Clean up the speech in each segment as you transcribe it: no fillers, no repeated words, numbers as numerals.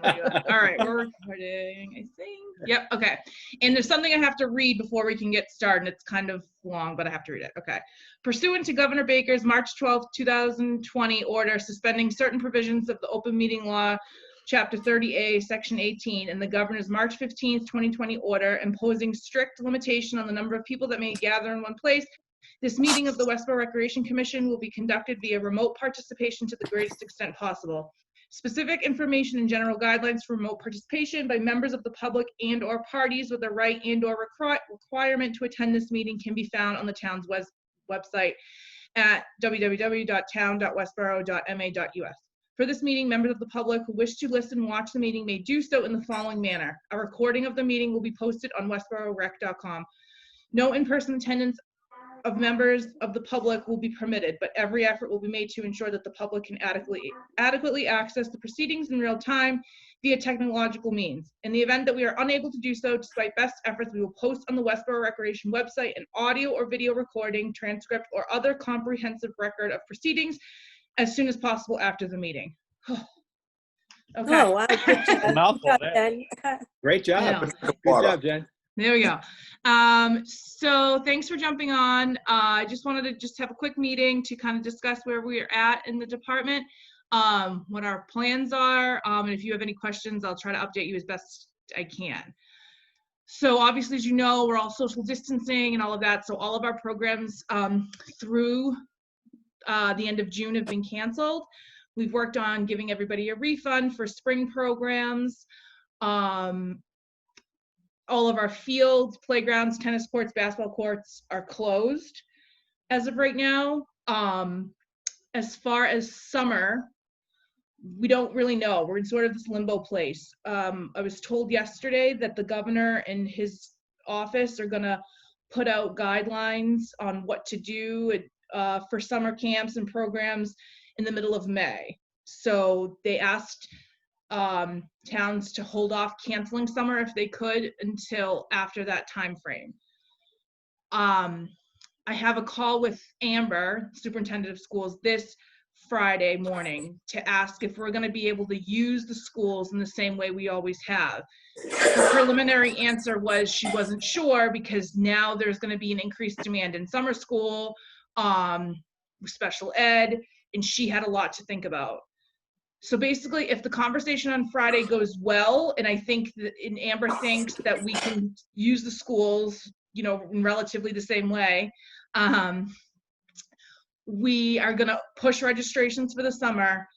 All right, we're recording, I think. Yep, okay. And there's something I have to read before we can get started. It's kind of long, but I have to read it. Okay. Pursuant to Governor Baker's March 12, 2020 order suspending certain provisions of the open meeting law, Chapter 30A, Section 18, and the governor's March 15, 2020 order imposing strict limitation on the number of people that may gather in one place, this meeting of the Westborough Recreation Commission will be conducted via remote participation to the greatest extent possible. Specific information and general guidelines for remote participation by members of the public and or parties with a right and or requirement to attend this meeting can be found on the town's website at www.town.westborough.ma.us. For this meeting, members of the public who wish to listen and watch the meeting may do so in the following manner. A recording of the meeting will be posted on westboroughrec.com. No in-person attendance of members of the public will be permitted, but every effort will be made to ensure that the public can adequately access the proceedings in real time via technological means. In the event that we are unable to do so, despite best efforts, we will post on the Westborough Recreation website an audio or video recording, transcript, or other comprehensive record of proceedings as soon as possible after the meeting. Okay. Oh, wow. Good job. Mouthful, Jen. Great job. Good job, Jen. There we go. So thanks for jumping on. I just wanted to have a quick meeting to kind of discuss where we are at in the department, what our plans are, and if you have any questions, I'll try to update you as best I can. So obviously, as you know, we're all social distancing and all of that. So all of our programs through the end of June have been canceled. We've worked on giving everybody a refund for spring programs. All of our fields, playgrounds, tennis courts, basketball courts are closed as of right now. As far as summer, we don't really know. We're in sort of this limbo place. I was told yesterday that the governor and his office are gonna put out guidelines on what to do for summer camps and programs in the middle of May. So they asked towns to hold off canceling summer if they could until after that time frame. I have a call with Amber, superintendent of schools, this Friday morning to ask if we're going to be able to use the schools in the same way we always have. Her preliminary answer was she wasn't sure because now there's going to be an increased demand in summer school, special ed, and she had a lot to think about. So basically, if the conversation on Friday goes well, and I think that, and Amber thinks that we can use the schools, you know, in relatively the same way, we are gonna push registrations for the summer,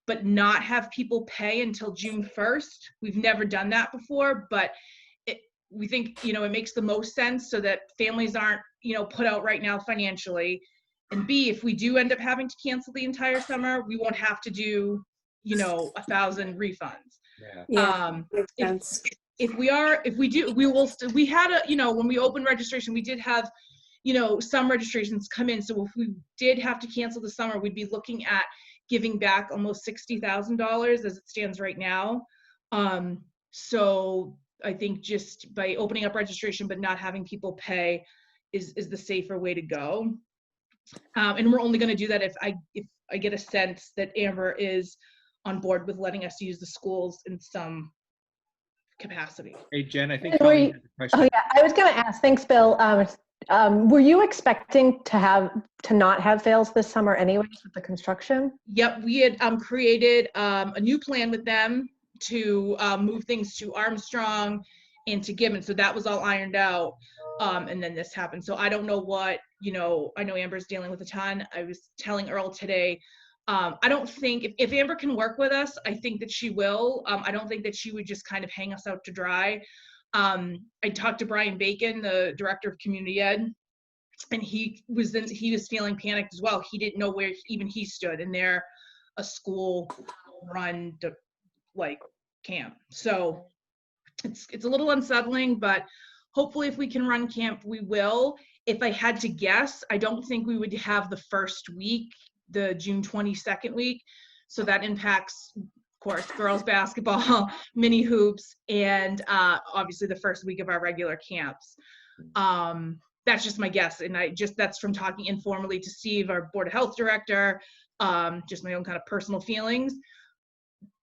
but not have people pay until June 1st. We've never done that before, but we think, you know, it makes the most sense so that families aren't, you know, put out right now financially. And B, if we do end up having to cancel the entire summer, we won't have to do, you know, 1,000 refunds. Yeah, makes sense. We had a, you know, when we opened registration, we did have, you know, some registrations come in. So if we did have to cancel the summer, we'd be looking at giving back almost $60,000 as it stands right now. So I think just by opening up registration but not having people pay is the safer way to go. And we're only going to do that if I get a sense that Amber is on board with letting us use the schools in some capacity. Hey, Jen, I think Colleen has a question. Oh yeah, I was going to ask. Thanks, Bill. Were you expecting to not have fails this summer anyways with the construction? Yep, we had created a new plan with them to move things to Armstrong and to Gibbon. So that was all ironed out. And then this happened. So I don't know what, you know, I know Amber's dealing with a ton. I was telling Earl today, I don't think, if Amber can work with us, I think that she will. I don't think that she would just kind of hang us out to dry. I talked to Brian Bacon, the director of community ed, and he was feeling panicked as well. He didn't know where even he stood, and they're a school run like camp. So it's a little unsettling, but hopefully if we can run camp, we will. If I had to guess, I don't think we would have the first week, the June 22nd week. So that impacts, of course, girls basketball, mini hoops, and obviously the first week of our regular camps. That's just my guess. And that's from talking informally to Steve, our Board of Health director, just my own kind of personal feelings.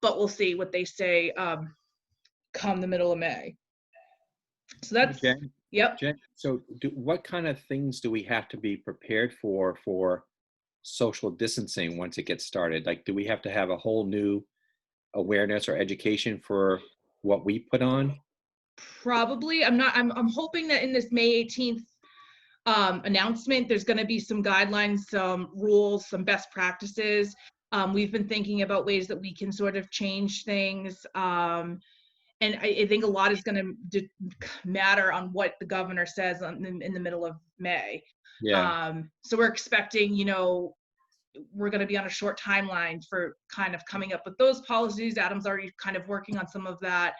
but we'll see what they say come the middle of May. So that's, Jen, yep. Jen, so what kind of things do we have to be prepared for social distancing once it gets started? Like, do we have to have a whole new awareness or education for what we put on? Probably. I'm hoping that in this May 18th announcement, there's going to be some guidelines, some rules, some best practices. We've been thinking about ways that we can sort of change things. And I think a lot is going to matter on what the governor says in the middle of May. Yeah. So we're expecting, we're going to be on a short timeline for kind of coming up with those policies. Adam's already kind of working on some of that.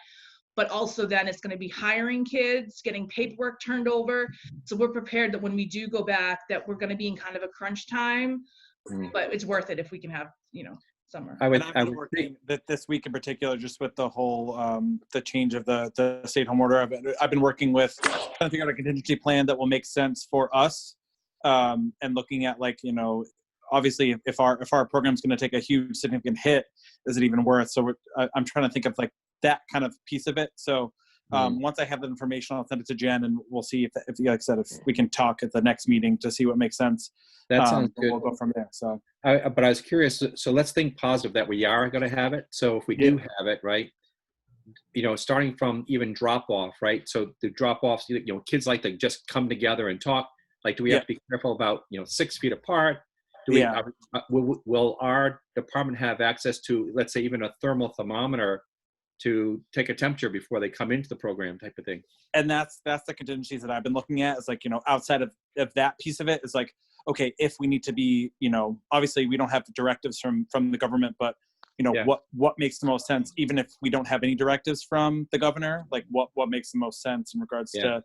But also then it's going to be hiring kids, getting paperwork turned over. So we're prepared that when we do go back, that we're going to be in kind of a crunch time, but it's worth it if we can have, summer. I've been working this week in particular, just with the whole, the change of the stay-at-home order. I've been working with trying to figure out a contingency plan that will make sense for us, and looking at, like, obviously if our program's going to take a huge significant hit, is it even worth? So I'm trying to think of like that kind of piece of it. So once I have the information, I'll send it to Jen, and we'll see if like I said, if we can talk at the next meeting to see what makes sense. That sounds good. We'll go from there. So, but I was curious. So let's think positive that we are going to have it. So if we do have it, right, starting from even drop off, right? So the drop offs, kids like to just come together and talk. Like, do we have to be careful about 6 feet apart? Will our department have access to, let's say, even a thermal thermometer to take a temperature before they come into the program, type of thing? And that's the contingencies that I've been looking at. Is like, outside of that piece of it, is like, okay, if we need to be, obviously we don't have directives from the government, but what makes the most sense, even if we don't have any directives from the governor, like what makes the most sense in regards to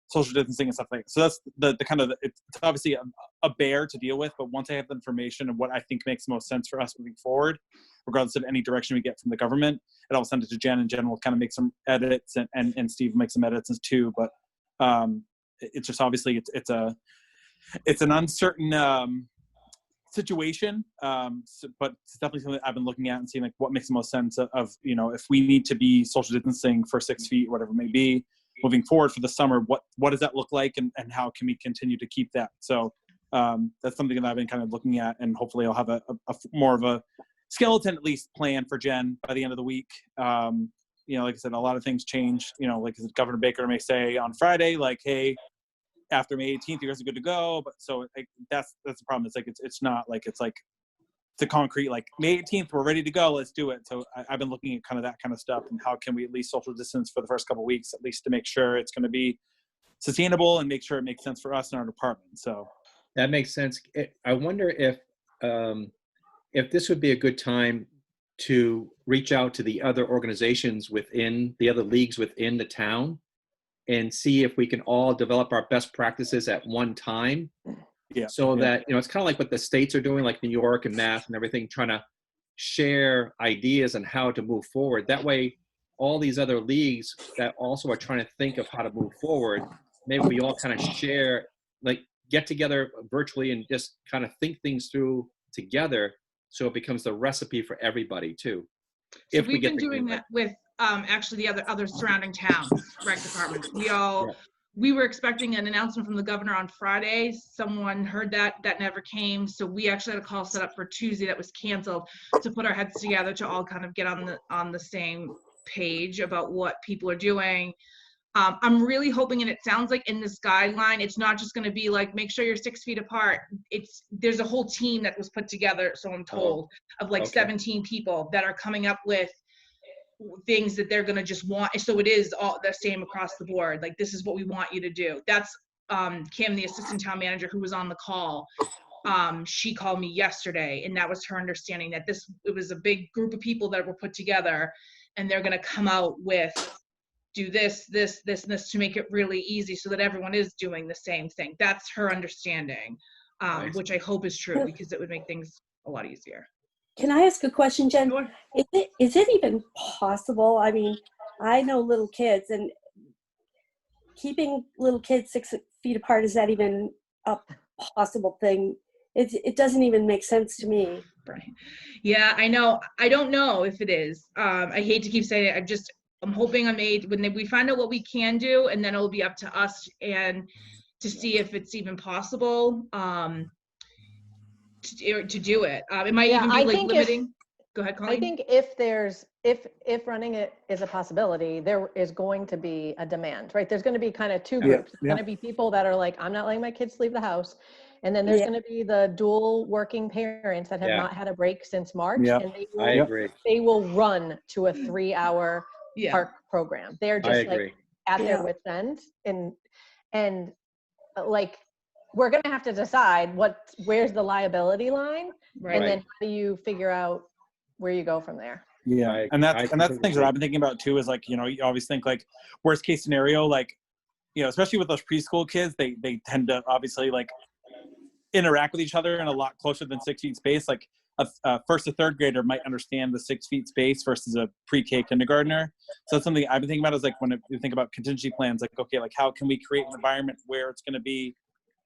social distancing and stuff like that. So that's the kind of, it's obviously a bear to deal with, but once I have the information of what I think makes the most sense for us moving forward, regardless of any direction we get from the government, and I'll send it to Jen, and Jen will kind of make some edits, and Steve will make some edits too. But it's just, obviously it's an uncertain situation, but it's definitely something that I've been looking at and seeing like what makes the most sense of if we need to be social distancing for 6 feet, whatever it may be, moving forward for the summer, what does that look like, and how can we continue to keep that? So that's something that I've been kind of looking at, and hopefully I'll have a more of a skeleton at least plan for Jen by the end of the week. Like I said, a lot of things change. Like Governor Baker may say on Friday, like, hey, after May 18th, you guys are good to go. But so that's the problem. It's like it's not like it's the concrete, like May 18th, we're ready to go, let's do it. So I've been looking at kind of that kind of stuff, and how can we at least social distance for the first couple of weeks, at least to make sure it's going to be sustainable and make sure it makes sense for us in our department. So that makes sense. I wonder if this would be a good time to reach out to the other organizations within the other leagues within the town and see if we can all develop our best practices at one time. That, it's kind of like what the states are doing, like New York and Mass and everything, trying to share ideas on how to move forward. That way, all these other leagues that also are trying to think of how to move forward, maybe we all kind of share, like get together virtually and just kind of think things through together, so it becomes the recipe for everybody too. So we've been doing that with actually the other surrounding towns, rec departments. We were expecting an announcement from the governor on Friday. Someone heard that never came. So we actually had a call set up for Tuesday that was canceled, to put our heads together to all kind of get on the same page about what people are doing. I'm really hoping, and it sounds like in this guideline, it's not just going to be like, make sure you're 6 feet apart. There's a whole team that was put together, so I'm told, of like 17 people that are coming up with things that they're going to just want. So it is all the same across the board. Like, this is what we want you to do. That's Kim, the assistant town manager, who was on the call. She called me yesterday, and that was her understanding, that it was a big group of people that were put together, and they're going to come out with, do this, this, this, and this, to make it really easy so that everyone is doing the same thing. That's her understanding, which I hope is true, because it would make things a lot easier. Can I ask a question, Jen? Sure. Is it even possible? I mean, I know little kids, and keeping little kids 6 feet apart, is that even a possible thing it doesn't even make sense to me. Right. Yeah, I know. I don't know if it is. I hate to keep saying it. I'm hoping when we find out what we can do, and then it'll be up to us and to see if it's even possible to do it. It might Yeah, even be I like think limiting. Go ahead, I Colleen. think if running it is a possibility, there is going to be a demand, right? There's going to be kind of two groups. There's going to be people that are like, I'm not letting my kids leave the house. And then there's going to be the dual working parents that have not had a break since March. Yep. And I agree. they will run to a 3-hour Yeah. park program. They're I just agree. like at their wit's end. And like, we're going to have to decide where's the liability line. Right. And then how do you figure out where you go from there? Yeah, and that's the things that I've been thinking about too. Is like, you always think like worst case scenario, like, especially with those preschool kids, they tend to obviously like interact with each other in a lot closer than 6 feet space. Like a first to third grader might understand the 6 feet space versus a pre-K kindergartner. So that's something I've been thinking about, is like when you think about contingency plans, like, okay, like how can we create an environment where it's going to be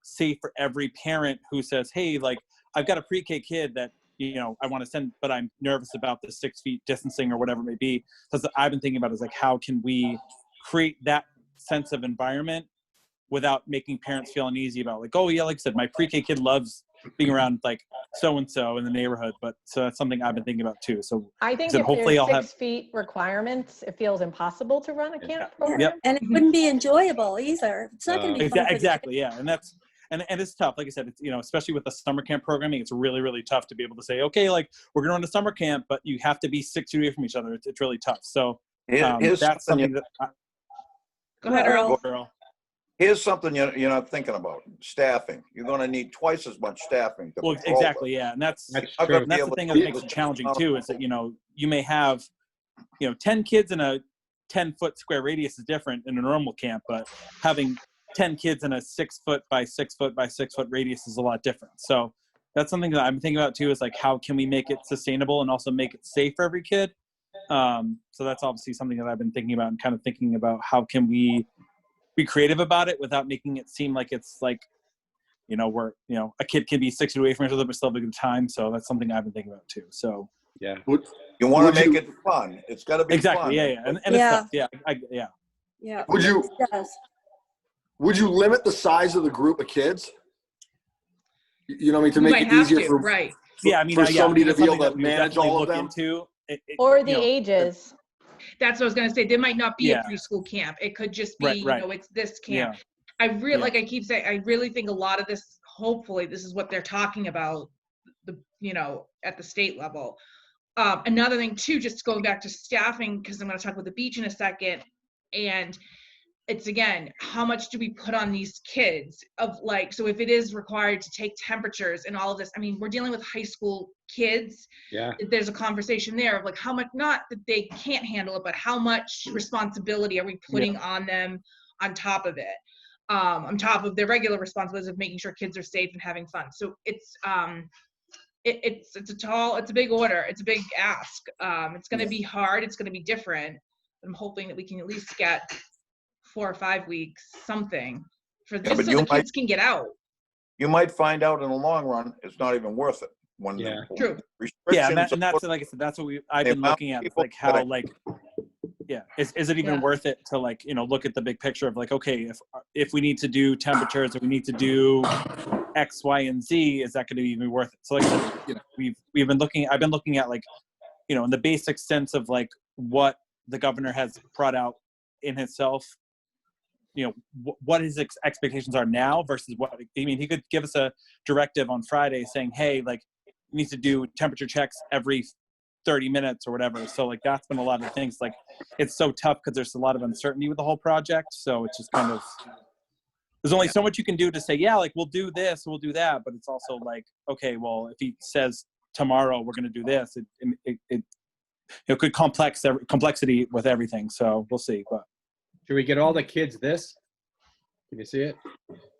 safe for every parent who says, hey, like I've got a pre-K kid that, I want to send, but I'm nervous about the 6 feet distancing or whatever it may be. So that's what I've been thinking about, is like, how can we create that sense of environment without making parents feel uneasy about like, oh yeah, like I said, my pre-K kid loves being around like so-and-so in the neighborhood. But so that's something I've been thinking about too. So I think if hopefully there's 6 feet requirements, it feels impossible to run a camp program. Yep. And it wouldn't be enjoyable either. It's not going to be fun. Exactly. Yeah. And that's, and it's tough. Like I said, it's, especially with the summer camp programming, it's really, really tough to be able to say, okay, like we're going to run a summer camp, but you have to be 6 feet away from each other. It's really tough. So that's something that. Go ahead, Earl. Here's something you're not thinking about: staffing. You're going to need twice as much staffing. Well, exactly, yeah, and that's true. And that's the thing that makes it challenging too. Is that you may have 10 kids in a 10-foot square radius is different in a normal camp, but having 10 kids in a 6 foot by 6 foot by 6 foot radius is a lot different. So that's something that I'm thinking about too. Is like, how can we make it sustainable and also make it safe for every kid? So that's obviously something that I've been thinking about, and kind of thinking about how can we be creative about it without making it seem like it's like, we're, a kid can be 6 feet away from each other but still have a good time. So that's something I've been thinking about too. So yeah, you want to make it fun. It's got to be exactly fun. Yeah, and it's tough. Yeah. Would you limit the size of the group of kids? You know what I mean, to make it easier for right. for somebody to be able to manage all of them. Or the ages. That's what I was going to say. There might not be a preschool camp. It could just be, it's this camp. I really, like I keep saying, I really think a lot of this, hopefully this is what they're talking about, at the state level. Another thing too, just going back to staffing, because I'm going to talk about the beach in a second. And it's, again, how much do we put on these kids so if it is required to take temperatures and all of this, I mean, we're dealing with high school kids. Yeah. There's a conversation there of like how much, not that they can't handle it, but how much responsibility are we putting on them on top of it, on top of their regular responsibilities of making sure kids are safe and having fun. So it's a big order. It's a big ask. It's going to be hard. It's going to be different. I'm hoping that we can at least get 4 or 5 weeks, something, so the kids can get out. You might find out in the long run it's not even worth it. True. And that's like I said, that's what I've been looking at, like how is it even worth it to look at the big picture of like, okay, if we need to do temperatures or we need to do X, Y, and Z, is that going to be even worth it? So like I said, I've been looking at like, in the basic sense of like what the governor has brought out in himself, what his expectations are now versus what, he could give us a directive on Friday saying, hey, like you need to do temperature checks every 30 minutes or whatever. So like, that's been a lot of things. Like it's so tough because there's a lot of uncertainty with the whole project. So it's just kind of, there's only so much you can do to say, yeah, like we'll do this, we'll do that. But it's also like, okay, well, if he says tomorrow we're going to do this, it could complexity with everything. So we'll see. But should we get all the kids this? Can you see it?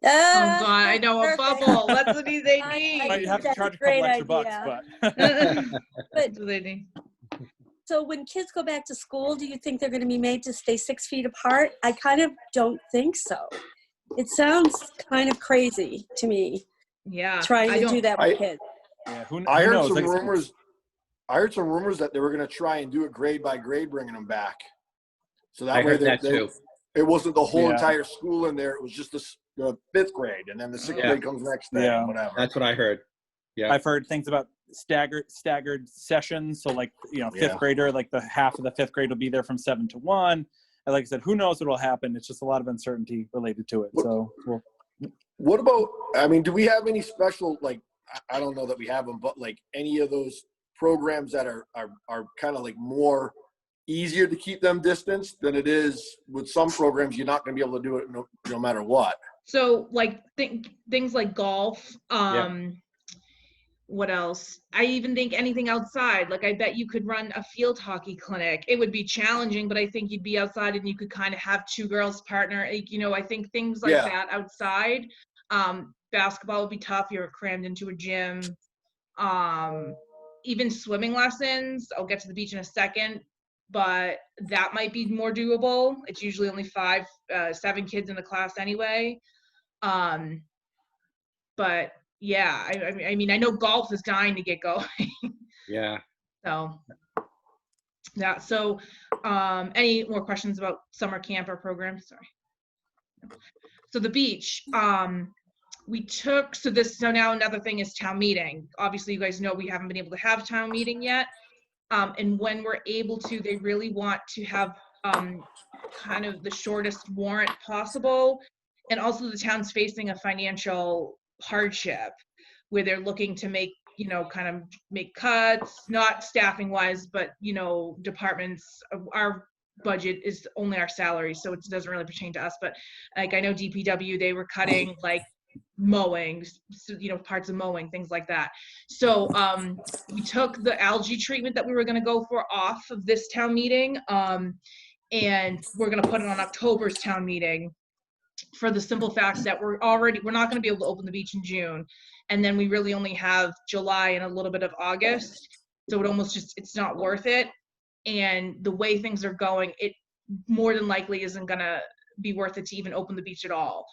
Oh God, I know, a bubble. That's what they need. Might have to charge a couple extra bucks, but. But so when kids go back to school, do you think they're going to be made to stay 6 feet apart? I kind of don't think so. It sounds kind of crazy to me. Yeah. trying to do that with kids. Yeah, I who heard knows? some Like, rumors. I heard some rumors that they were going to try and do it grade by grade, bringing them back. So that I way heard that too. it wasn't the whole Yeah. entire school in there. It was just the 5th grade, and then the 6th Yeah. grade comes next day, Yeah. whatever. That's what I heard. Yeah. I've heard things about staggered sessions. So like, fifth grader, like the half of the 5th grade will be there from 7 to 1. And like I said, who knows what will happen? It's just a lot of uncertainty related to it. So What about, I mean, do we have any special, like, I don't know that we have them, but like any of those programs that are kind of like more easier to keep them distanced than it is with some programs? You're not going to be able to do it no matter what. So like things like golf, what else? I even think anything outside, like I bet you could run a field hockey clinic. It would be challenging, but I think you'd be outside and you could kind of have 2 girls partner. I think things like that outside. Basketball would be tough. You're crammed into a gym. Even swimming lessons, I'll get to the beach in a second, but that might be more doable. It's usually only 7 kids in the class anyway. But yeah, I mean, I know golf is dying to get going. Yeah. So yeah. So any more questions about summer camp or programs? Sorry. So the beach, so now another thing is town meeting. Obviously you guys know we haven't been able to have town meeting yet. And when we're able to, they really want to have kind of the shortest warrant possible. And also the town's facing a financial hardship where they're looking to make cuts, not staffing wise, but departments. Our budget is only our salary, so it doesn't really pertain to us. But like I know DPW, they were cutting like mowing, parts of mowing, things like that. So we took the algae treatment that we were going to go for off of this town meeting, and we're going to put it on October's town meeting, for the simple fact that we're not going to be able to open the beach in June, and then we really only have July and a little bit of August, so it's not worth it. And the way things are going, it more than likely isn't going to be worth it to even open the beach at all.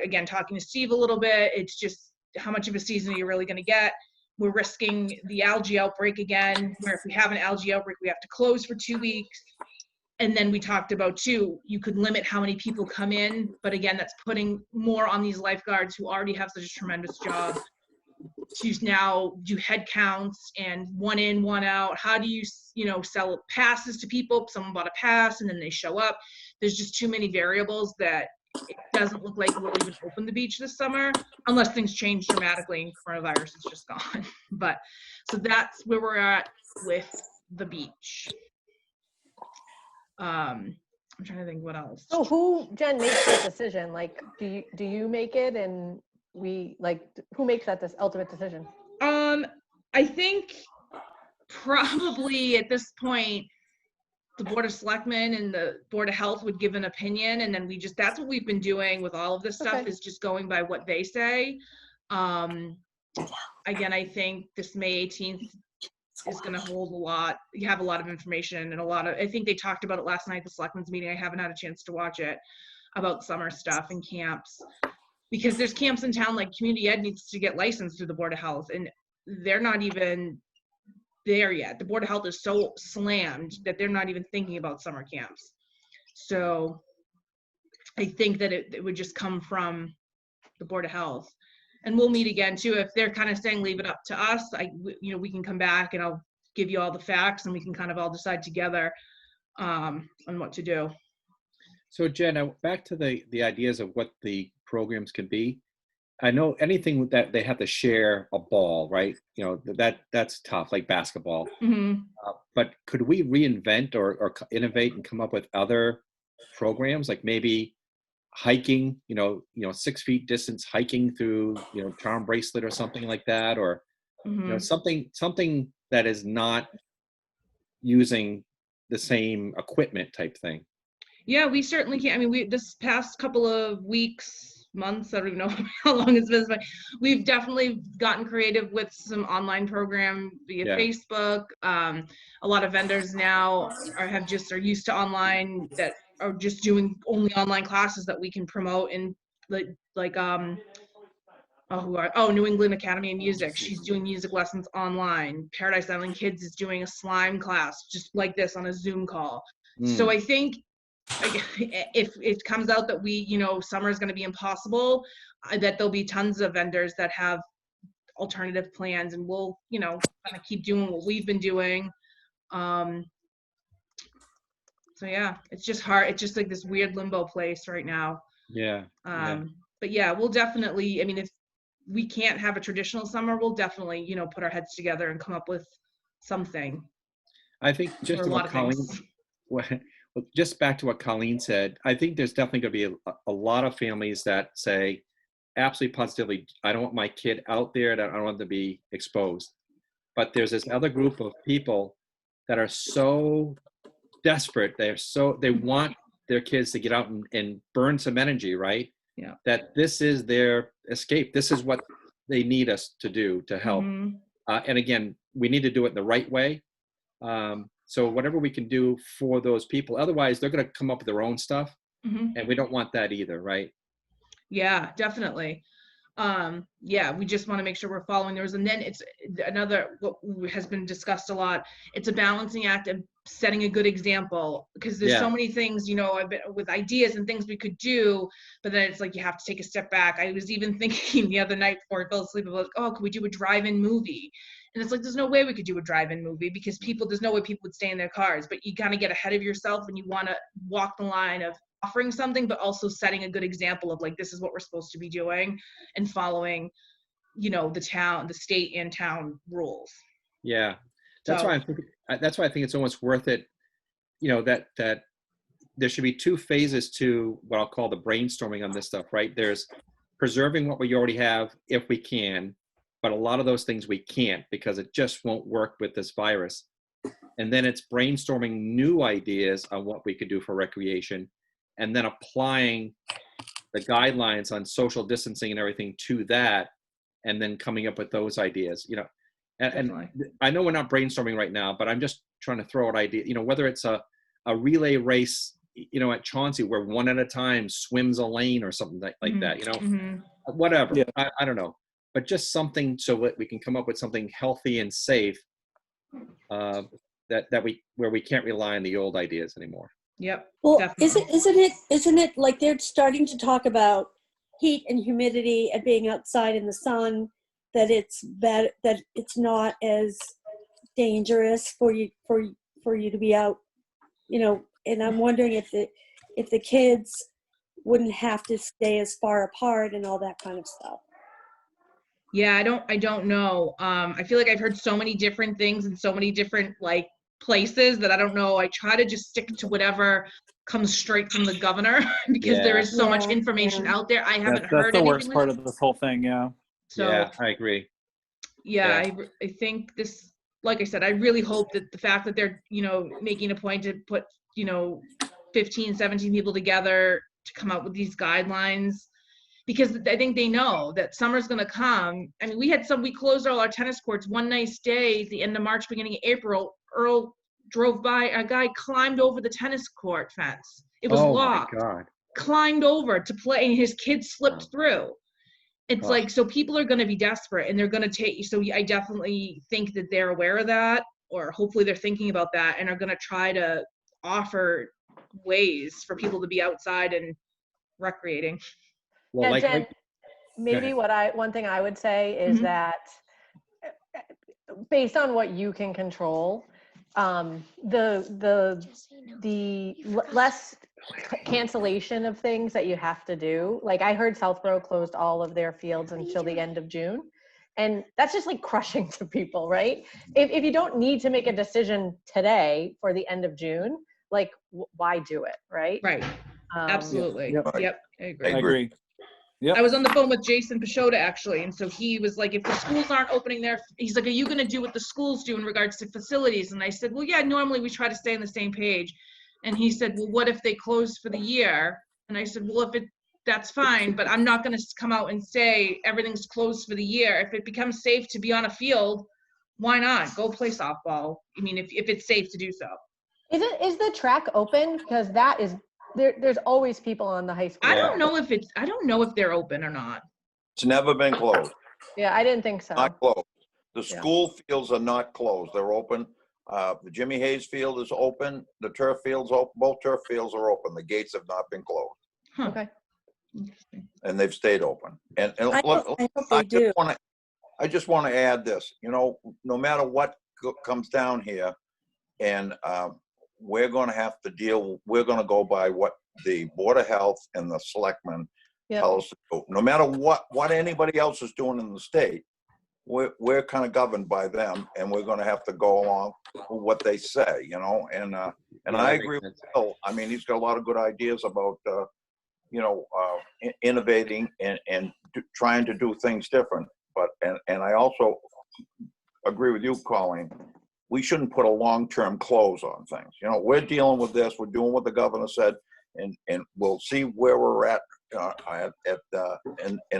Again, talking to Steve a little bit, it's just how much of a season are you really going to get? We're risking the algae outbreak again, where if we have an algae outbreak, we have to close for 2 weeks. And then we talked about too, you could limit how many people come in, but again, that's putting more on these lifeguards who already have such a tremendous job to now do head counts and 1 in, 1 out. How do you, sell passes to people? Someone bought a pass and then they show up. There's just too many variables that it doesn't look like we'll even open the beach this summer unless things change dramatically and coronavirus is just gone. But so that's where we're at with the beach. I'm trying to think what else. So who, Jen, makes that decision? Like, do you make it, and who makes that ultimate decision? I think probably at this point, the Board of Selectmen and the Board of Health would give an opinion, and then that's what we've been doing with all of this stuff, is just going by what they say. Again, I think this May 18th is going to hold a lot. You have a lot of information and I think they talked about it last night at the Selectmen's meeting. I haven't had a chance to watch it, about summer stuff and camps, because there's camps in town, like community ed needs to get licensed through the Board of Health, and they're not even there yet. The Board of Health is so slammed that they're not even thinking about summer camps. So I think that it would just come from the Board of Health. And we'll meet again too. If they're kind of saying leave it up to us, we can come back and I'll give you all the facts and we can kind of all decide together on what to do. So Jen, back to the ideas of what the programs can be. I know anything that they have to share a ball, right? That's tough, like basketball. Mm-hmm. But could we reinvent or innovate and come up with other programs, like maybe hiking, 6 feet distance hiking through, Charm Bracelet or something like that, or something that is not using the same equipment type thing. Yeah, we certainly can. I mean, this past couple of weeks, months, I don't even know how long it's been, but we've definitely gotten creative with some online program via Facebook. A lot of vendors now are used to online, that are just doing only online classes that we can promote in like New England Academy of Music. She's doing music lessons online. Paradise Island Kids is doing a slime class just like this on a Zoom call. So I think if it comes out that summer is going to be impossible, that there'll be tons of vendors that have alternative plans, and we'll, kind of keep doing what we've been doing. So yeah, it's just hard. It's just like this weird limbo place right now. Yeah. But yeah, we'll definitely, if we can't have a traditional summer, we'll definitely, put our heads together and come up with something. I think just just back to what Colleen said, I think there's definitely going to be a lot of families that say, absolutely positively, I don't want my kid out there, that I don't want them to be exposed. But there's this other group of people that are so desperate. They want their kids to get out and burn some energy, right? Yeah. That this is their escape. This is what they need us to do to help. Mm-hmm. And again, we need to do it in the right way. So whatever we can do for those people, otherwise they're going to come up with their own stuff. Mm-hmm. And we don't want that either, right? Yeah, definitely. We just want to make sure we're following those. And then it's another, what has been discussed a lot, it's a balancing act of setting a good example, because there's so many things, with ideas and things we could do, but then it's like you have to take a step back. I was even thinking the other night before I fell asleep, I was like, could we do a drive-in movie? And it's like, there's no way we could do a drive-in movie because there's no way people would stay in their cars, but you kind of get ahead of yourself and you want to walk the line of offering something, but also setting a good example of like, this is what we're supposed to be doing and following, the state and town rules. Yeah. That's why I think it's almost worth it, that there should be two phases to what I'll call the brainstorming on this stuff, right? There's preserving what we already have if we can, but a lot of those things we can't because it just won't work with this virus. And then it's brainstorming new ideas on what we could do for recreation, and then applying the guidelines on social distancing and everything to that, and then coming up with those ideas, and I know we're not brainstorming right now, but I'm just trying to throw out ideas, whether it's a relay race, at Chauncey where one at a time swims a lane or something like that, whatever. Yeah. I don't know, but just something so that we can come up with something healthy and safe, where we can't rely on the old ideas anymore. Yep. Well, definitely. isn't it like they're starting to talk about heat and humidity and being outside in the sun, that it's better, that it's not as dangerous for you to be out, and I'm wondering if the kids wouldn't have to stay as far apart and all that kind of stuff. Yeah, I don't know. I feel like I've heard so many different things and so many different places that I don't know. I try to just stick to whatever comes straight from the governor because there is so much information out there. I haven't heard that's the anything worst part of this whole thing. Yeah. So yeah, I agree. Yeah. I think this, like I said, I really hope that the fact that they're, making a point to put, 15, 17 people together to come up with these guidelines, because I think they know that summer's going to come. I mean, we closed all our tennis courts one nice day at the end of March, beginning of April. Earl drove by, a guy climbed over the tennis court fence. It was locked. My God. Climbed over to play, and his kid slipped through. It's like, so people are going to be desperate and they're going to take, so I definitely think that they're aware of that, or hopefully they're thinking about that and are going to try to offer ways for people to be outside and recreating. Well, Jen, maybe one thing I would say is that based on what you can control, the less cancellation of things that you have to do. Like I heard Southborough closed all of their fields until the end of June. And that's just like crushing to people, right? If you don't need to make a decision today for the end of June, like why do it, right? Right. Absolutely. Yep. I agree. Yep. I was on the phone with Jason Pashota actually, and so he was like, if the schools aren't opening he's like, are you going to do what the schools do in regards to facilities? And I said, well, yeah, normally we try to stay on the same page. And he said, well, what if they close for the year? And I said, well, that's fine, but I'm not going to come out and say everything's closed for the year. If it becomes safe to be on a field, why not? Go play softball. I mean, if it's safe to do so. Is the track open? Because that is, there's always people on the high school. I don't know if they're open or not. It's never been closed. Yeah, I didn't think so. Not closed. The Yeah. school fields are not closed. They're open. The Jimmy Hayes Field is open. The turf fields, both turf fields are open. The gates have not been closed, Huh. Okay. Interesting. and they've stayed open. And I look, hope they do. I just want to add this. You know, no matter what comes down here, and we're going to have to deal. We're going to go by what the Board of Health and the selectmen Yep. tell us to do. No matter what anybody else is doing in the state, we're kind of governed by them, and we're going to have to go along with what they say, you know. And Yeah, I that agree makes with sense. Bill. I mean, he's got a lot of good ideas about innovating and trying to do things different. But and I also agree with you, Colleen. We shouldn't put a long-term close on things. You know, we're dealing with this. We're doing what the governor said, and we'll see where we're at in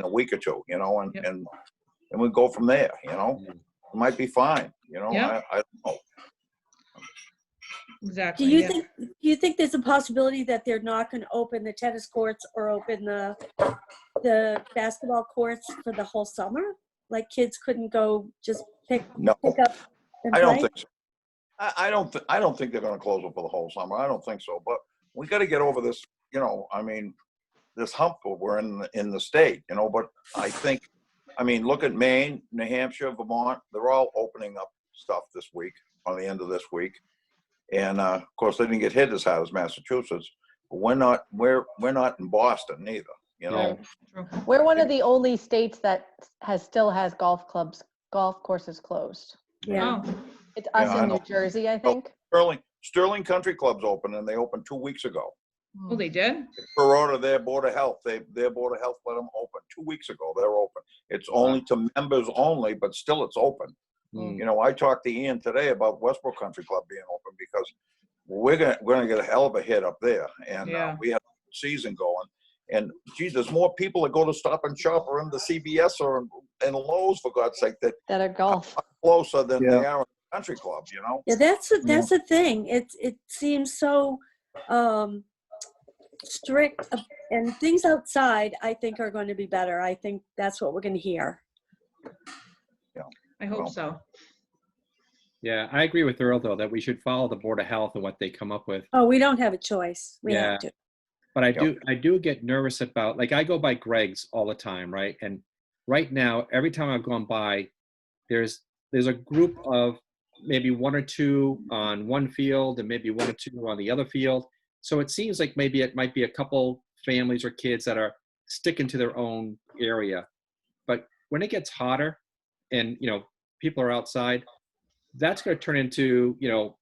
a week or two. You know, Yep. and we go from there. You know, it might be fine. You know, Yeah. I don't know. Exactly. Do you yeah. think, there's a possibility that they're not going to open the tennis courts or open the basketball courts for the whole summer? Like kids couldn't go just pick No, up and I don't play? think so. I don't think they're going to close it for the whole summer. I don't think so. But we got to get over this. You know, I mean, this hump we're in the state. You know, but I think, I mean, look at Maine, New Hampshire, Vermont. They're all opening up stuff this week, on the end of this week. And of course, they didn't get hit as hard as Massachusetts. But we're not in Boston either. You know, True. We're one of the only states that still has golf courses closed. Yeah. Oh, It's us Yeah, I in New know. Jersey, I think. Sterling Country Club's open, and they opened 2 weeks ago. oh, they did? Corona, their Board of Health, their Board of Health let them open 2 weeks ago. They're open. It's only to members only, but still it's open. Mm. You know, I talked to Ian today about Westborough Country Club being open because we're gonna get a hell of a hit up there, and Yeah. we have season going. And geez, there's more people that go to Stop and Shop or in the CVS or in Lowe's, for God's sake, that That are golf. are closer than Yeah. they are in country clubs. You know. Yeah, that's the thing. It seems so strict, and things outside I think are going to be better. I think that's what we're going to hear. I hope Well, so. Yeah, I agree with Earl, though, that we should follow the Board of Health and what they come up with. Oh, we don't have a choice. We Yeah. have to. But Yep. I do get nervous about, like, I go by Greg's all the time, right? And right now, every time I've gone by, there's a group of maybe one or two on one field and maybe one or two on the other field. So it seems like maybe it might be a couple families or kids that are sticking to their own area. But when it gets hotter and, you know, people are outside, that's going to turn into, you know,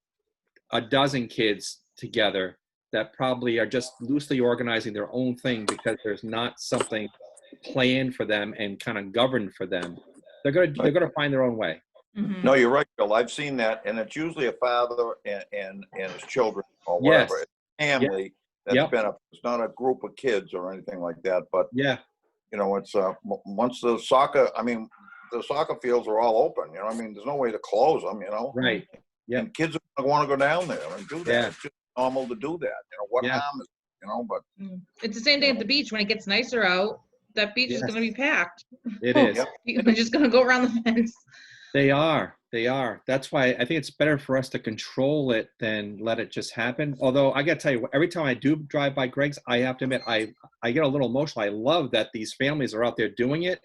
a dozen kids together that probably are just loosely organizing their own thing because there's not something planned for them and kind of governed for them. They're gonna find their own way. Mhm. No, you're right, Bill. I've seen that, and it's usually a father and his children or Yes. whatever. It's a family that's Yep. been it's not a group of kids or anything like that. But Yeah, you know, it's once the soccer fields are all open. You know, I mean, there's no way to close them. You know, right. Yeah. and kids are going to want to go down there and do that. Yeah. It's just normal to do that. You know, what Yeah. harm is it, you know? But It's the same thing at the beach. When it gets nicer out, that beach is Yes. going to be packed. It is. Yep. People are just going to go around the fence. They are. That's why I think it's better for us to control it than let it just happen. Although I got to tell you, every time I do drive by Greg's, I have to admit, I get a little emotional. I love that these families are out there doing it,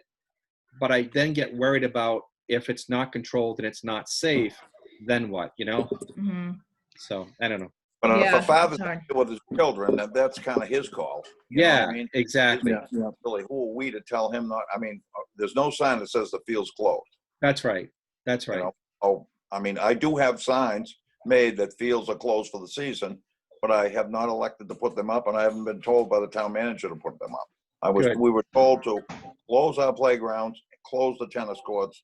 but I then get worried about if it's not controlled and it's not safe, then what, you know? Mhm. So I don't know. But if Yeah, a father's it's hard. with his children, that's kind of his call. You know what Yeah, I mean, exactly. Yeah. really, who are we to tell him not? I mean, there's no sign that says the field's closed. That's right. That's You right. know, I mean, I do have signs made that fields are closed for the season, but I have not elected to put them up, and I haven't been told by the town manager to put them up. Good. We were told to close our playgrounds, close the tennis courts,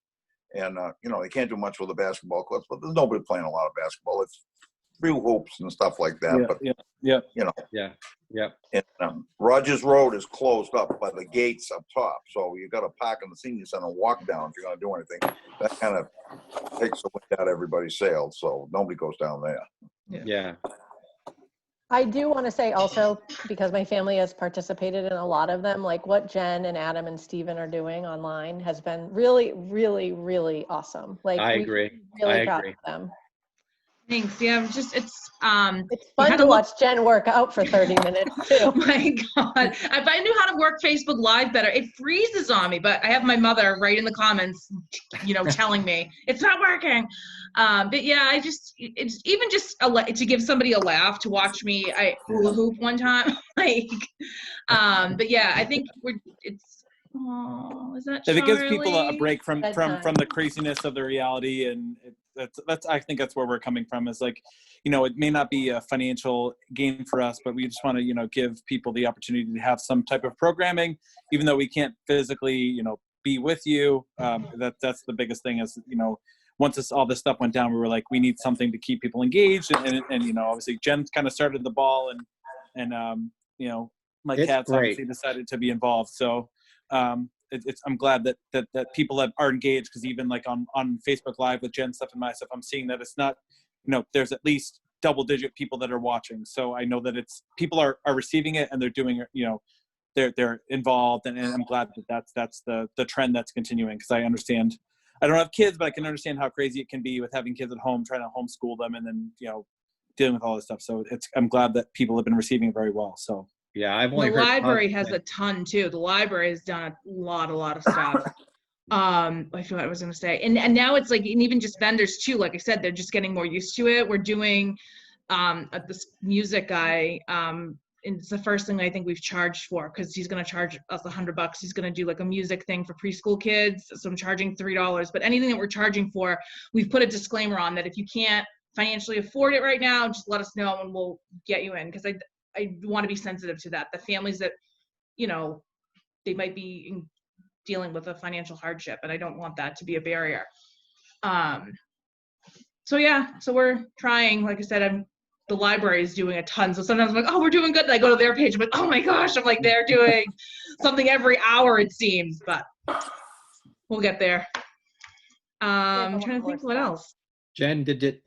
and you know, they can't do much with the basketball courts, but there's nobody playing a lot of basketball. It's few hoops and stuff like that. Yeah, But yeah. you know, Yeah. Yep. and Rogers Road is closed up by the gates up top, so you got to park in the senior center and walk down if you're going to do anything. That kind of takes the wind out of everybody's sails, so nobody goes down there. Yeah. I do want to say also, because my family has participated in a lot of them, like what Jen and Adam and Steven are doing online has been really, really, really awesome. Like I we agree. really I proud agree. of them. Thanks. Yeah, it's It's fun to watch Jen work out for 30 minutes too. My God, if I knew how to work Facebook Live better, it freezes on me. But I have my mother right in the comments, telling me it's not working. But yeah, it's even just to give somebody a laugh to watch me. I hula hoop one time, but yeah, I think is that If it gives people a Charlie? break from the craziness of the reality, and that's I think that's where we're coming from, is like, it may not be a financial gain for us, but we just want to give people the opportunity to have some type of programming, even though we can't physically be with you. That's the biggest thing is once all this stuff went down, we were like, we need something to keep people engaged, and obviously Jen kind of started the ball, and my It's cats great. obviously decided to be involved, so I'm glad that people are engaged, because even like on Facebook Live with Jen stuff and my stuff, I'm seeing that it's not, there's at least double-digit people that are watching. So I know that people are receiving it, and they're doing, they're involved, and I'm glad that that's the trend that's continuing, because I understand. I don't have kids, but I can understand how crazy it can be with having kids at home, trying to homeschool them, and then dealing with all this stuff. So I'm glad that people have been receiving it very well. So. Yeah, I've only The heard library positive has a ton too. The library has done a lot of stuff. I forgot what I was going to say. And now it's like, and even just vendors too, like I said, they're just getting more used to it. We're doing this music guy, and it's the first thing I think we've charged for, because he's going to charge us $100. He's going to do like a music thing for preschool kids. So I'm charging $3, but anything that we're charging for, we've put a disclaimer on that if you can't financially afford it right now, just let us know and we'll get you in. Because I want to be sensitive to that. The families that, they might be dealing with a financial hardship, and I don't want that to be a barrier. So yeah, so we're trying, like I said, the library is doing a ton. So sometimes I'm like, oh, we're doing good. And I go to their page, I'm like, oh my gosh, I'm like, they're doing something every hour, it seems, but we'll get there. I'm trying to think what else. Jen, did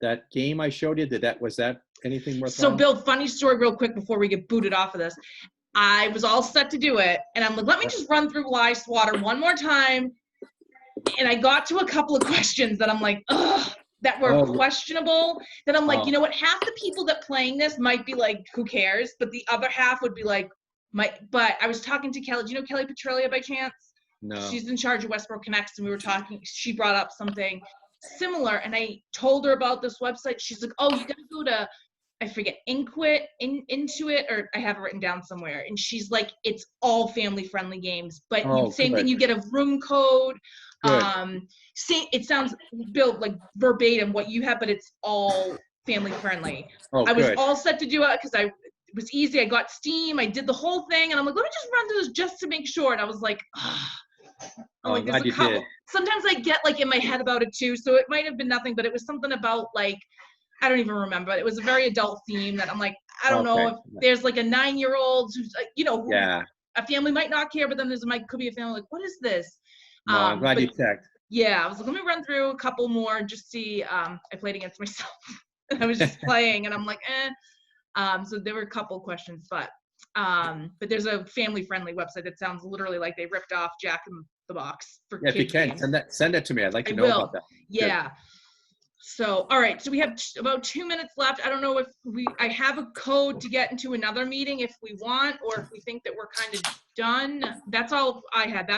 that game I showed you, was that anything worthwhile? So Bill, funny story real quick before we get booted off of this. I was all set to do it, and I'm like, let me just run through Live Swatter one more time. And I got to a couple of questions that I'm like, ugh, that were questionable, that I'm like, you know what, half the people that playing this might be like, who cares? But the other half would be like, but I was talking to Kelly. Do you know Kelly Petralia by chance? No. She's in charge of Westborough Connects, and we were talking, she brought up something similar, and I told her about this website. She's like, oh, you gotta go to, I forget, Intuit, or I have it written down somewhere. And she's like, it's all family friendly games, but same thing, you get a room code. It sounds, Bill, like verbatim what you have, but it's all family friendly. I was all set to do it because it was easy. I got Steam, I did the whole thing, and I'm like, let me just run through this just to make sure. And I was like, like, there's a couple. Sometimes I get like in my head about it too, so it might have been nothing, but it was something about like, I don't even remember. It was a very adult theme that I'm like, I don't know if there's like a 9-year-old who's, a family might not care, but then could be a family like, what is this? No, I'm glad you checked. Yeah, I was like, let me run through a couple more and just see. I played against myself. I was just playing, and I'm like, so there were a couple questions, but there's a family-friendly website that sounds literally like they ripped off Jack in the Box for kids. If you can, games. send that to me. I'd like to know about that. Yeah. Good. So, all right. So we have about 2 minutes left. I don't know if I have a code to get into another meeting if we want, or if we think that we're kind of done. That's all I had.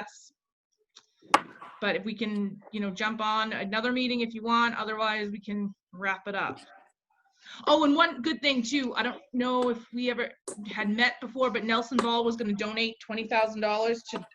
But if we can, jump on another meeting if you want. Otherwise, we can wrap it up. Oh, and one good thing too, I don't know if we ever had met before, but Nelson Ball was going to donate $20,000 to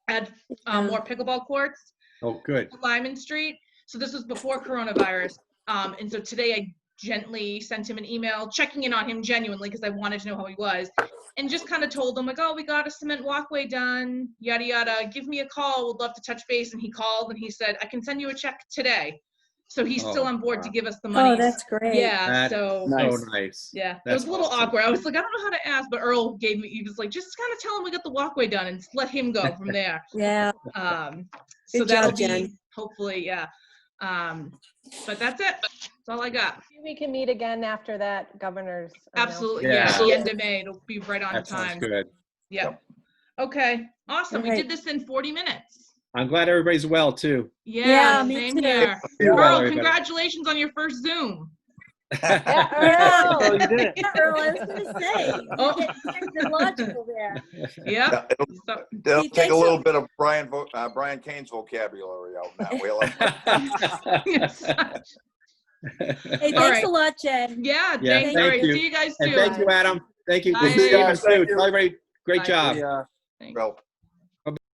add more pickleball courts. Oh, good. To Lyman Street. So this was before coronavirus. And so today I gently sent him an email checking in on him genuinely, because I wanted to know how he was, and just kind of told him like, oh, we got a cement walkway done, yada, yada. Give me a call. We'd love to touch base. And he called and he said, I can send you a check today. So he's still on board to give us the money. Oh, that's great. Yeah. That's so nice. Yeah. It was a little awkward. I was like, I don't know how to ask, but Earl he was like, just kind of tell him we got the walkway done and let him go from there. Yeah. So Good that'll job, be Jen. hopefully, yeah. But that's it. That's all I got. We can meet again after that governor's. Absolutely. Yeah. Yeah. The end of May. It'll be right on That sounds time. good. Yep. Okay. Awesome. We All did this in 40 minutes. I'm glad everybody's well too. Yeah, me same too. here. Be well, Earl, everybody. congratulations on your first Zoom. Yeah, Yeah. Earl. you did it. Earl, I was gonna say, Oh. you're getting technological there. Yep. Yeah, So, it'll See, take thanks a a- little bit of Brian Kane's vocabulary out now. We'll yes. Hey, All thanks right. a lot, Jen. Yeah, Yeah, thanks. thank All right. you. See you guys And soon. thank you, Adam. Thank you. Bye. Good to see you. Thank you. Tell everybody, great Bye. job. Yeah. Thanks. Well,